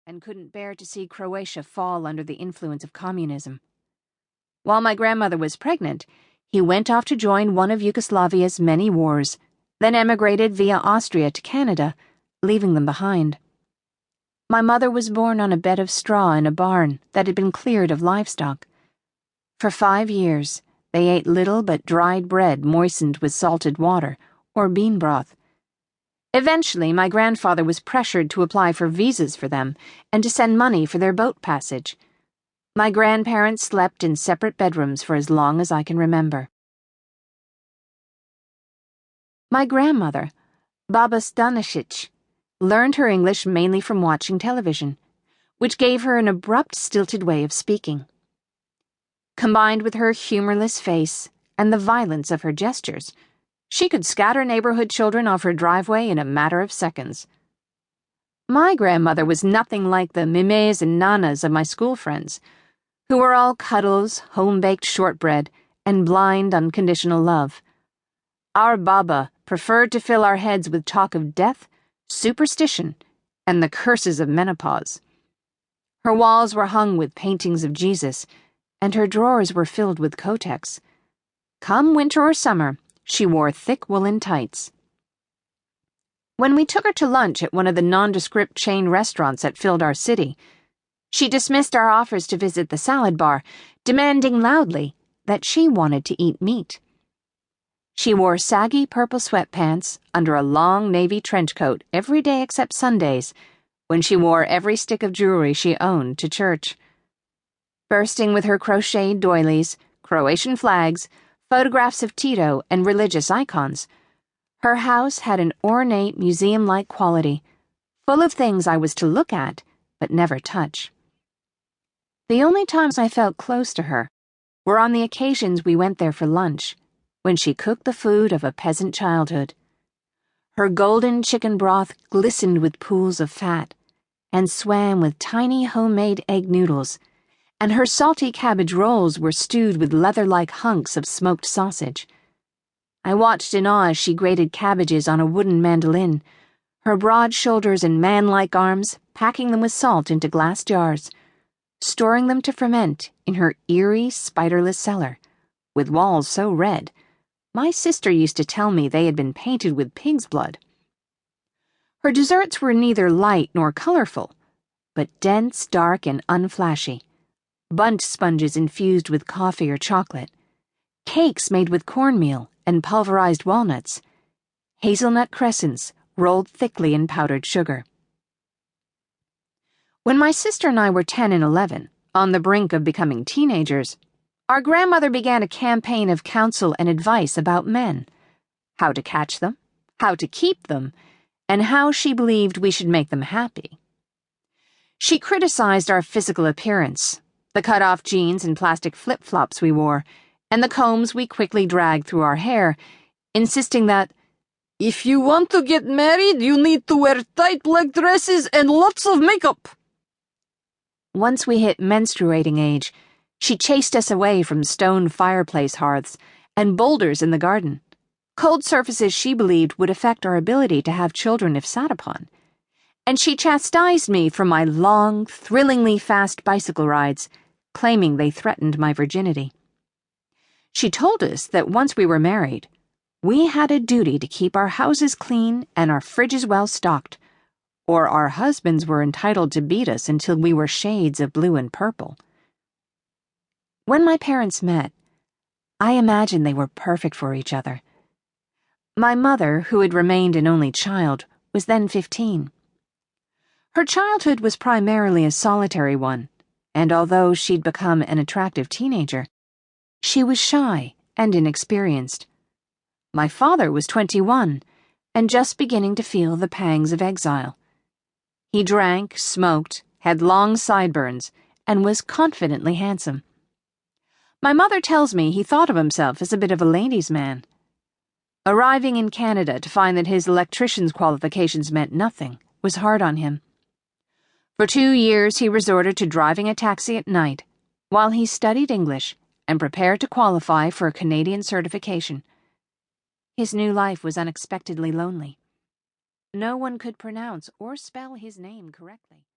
and couldn't bear to see Croatia fall under the influence of communism. While my grandmother was pregnant, he went off to join one of Yugoslavia's many wars, then emigrated via Austria to Canada, leaving them behind. My mother was born on a bed of straw in a barn that had been cleared of livestock. For 5 years, they ate little but dried bread moistened with salted water or bean broth. Eventually, my grandfather was pressured to apply for visas for them and to send money for their boat passage. My grandparents slept in separate bedrooms for as long as I can remember. My grandmother, Baba Stanisic, learned her English mainly from watching television, which gave her an abrupt, stilted way of speaking. Combined with her humorless face and the violence of her gestures, she could scatter neighborhood children off her driveway in a matter of seconds. My grandmother was nothing like the mimes and nanas of my school friends, who were all cuddles, home-baked shortbread, and blind, unconditional love. Our Baba preferred to fill our heads with talk of death, superstition, and the curses of menopause. Her walls were hung with paintings of Jesus, and her drawers were filled with Kotex. Come winter or summer, she wore thick woolen tights. When we took her to lunch at one of the nondescript chain restaurants that filled our city, she dismissed our offers to visit the salad bar, demanding loudly that she wanted to eat meat. She wore saggy purple sweatpants under a long navy trench coat every day except Sundays, when she wore every stick of jewelry she owned to church. Bursting with her crocheted doilies, Croatian flags, photographs of Tito, and religious icons, her house had an ornate, museum-like quality, full of things I was to look at but never touch. The only times I felt close to her were on the occasions we went there for lunch, when she cooked the food of a peasant childhood. Her golden chicken broth glistened with pools of fat and swam with tiny homemade egg noodles, and her salty cabbage rolls were stewed with leather-like hunks of smoked sausage. I watched in awe as she grated cabbages on a wooden mandolin, her broad shoulders and man-like arms packing them with salt into glass jars, storing them to ferment in her eerie, spiderless cellar, with walls so red my sister used to tell me they had been painted with pig's blood. Her desserts were neither light nor colorful, but dense, dark, and unflashy. Bundt sponges infused with coffee or chocolate, cakes made with cornmeal and pulverized walnuts, hazelnut crescents rolled thickly in powdered sugar. When my sister and I were 10 and 11, on the brink of becoming teenagers, our grandmother began a campaign of counsel and advice about men, how to catch them, how to keep them, and how she believed we should make them happy. She criticized our physical appearance, the cut-off jeans and plastic flip-flops we wore, and the combs we quickly dragged through our hair, insisting that, "If you want to get married, you need to wear tight black dresses and lots of makeup." Once we hit menstruating age, she chased us away from stone fireplace hearths and boulders in the garden, cold surfaces she believed would affect our ability to have children if sat upon, and she chastised me for my long, thrillingly fast bicycle rides, claiming they threatened my virginity. She told us that once we were married, we had a duty to keep our houses clean and our fridges well stocked, or our husbands were entitled to beat us until we were shades of blue and purple. When my parents met, I imagined they were perfect for each other. My mother, who had remained an only child, was then 15. Her childhood was primarily a solitary one, and although she'd become an attractive teenager, she was shy and inexperienced. My father was 21 and just beginning to feel the pangs of exile. He drank, smoked, had long sideburns, and was confidently handsome. My mother tells me he thought of himself as a bit of a ladies' man. Arriving in Canada to find that his electrician's qualifications meant nothing was hard on him. For 2 years he resorted to driving a taxi at night while he studied English and prepared to qualify for a Canadian certification. His new life was unexpectedly lonely. No one could pronounce or spell his name correctly.